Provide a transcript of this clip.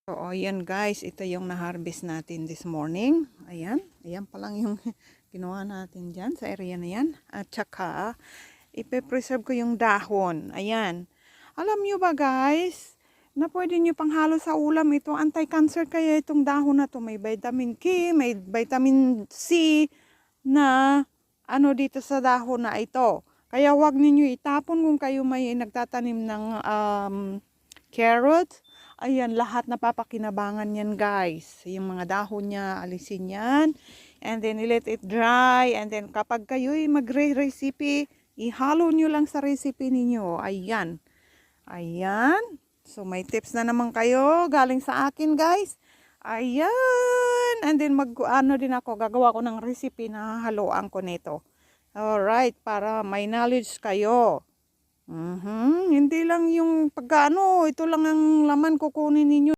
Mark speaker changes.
Speaker 1: So, ayan guys, ito yung na-harvest natin this morning. Ayan, ayan pa lang yung ginawa natin dyan sa area na yan. At saka, ipe-preserve ko yung dahon. Ayan. Alam nyo ba guys, na pwede nyo panghalo sa ulam ito. Anti-cancer kaya itong dahon na to. May vitamin K, may vitamin C na ano dito sa dahon na ito. Kaya wag ninyo itapon kung kayo may nagtatanim ng carrots. Ayan, lahat napapakinabangan yan guys. Yung mga dahon niya, alisin yan. And then, let it dry. And then, kapag kayo'y magre-recipe, ihalo nyo lang sa recipe ninyo. Ayan. Ayan. So, may tips na naman kayo galing sa akin guys. Ayan. And then, ano din ako, gagawa ko ng recipe na haluan ko nito. Alright, para may knowledge kayo. Hindi lang yung pagkaano, ito lang ang laman kukunin ninyo.